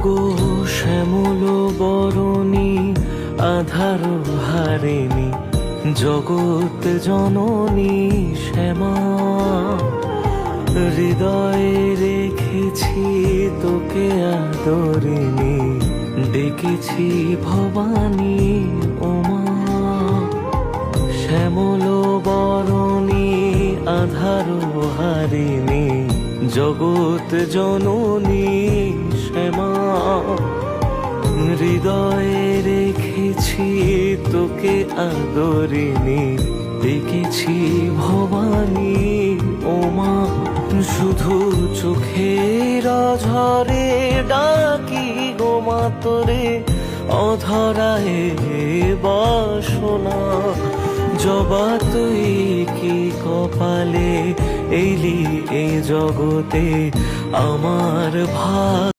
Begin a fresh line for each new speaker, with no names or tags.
ওগো শ্যামল বরণী আধার হারিণী জগৎ জননী শ্যামা, হৃদয়ে রেখেছি তোকে আদরিণী, ডেকেছি ভবানী ওমা। শ্যামল বরণী আধার হারিণী জগৎ জননী শ্যামা, হৃদয়ে রেখেছি তোকে আদরিণী, ডেকেছি ভবানী ওমা। শুধু চোখের ঝরে ডাকি গো মা তোরে, অধরায় বাসনা জবা তুই কি কপালে এলি এ জগতে আমার ভাগ।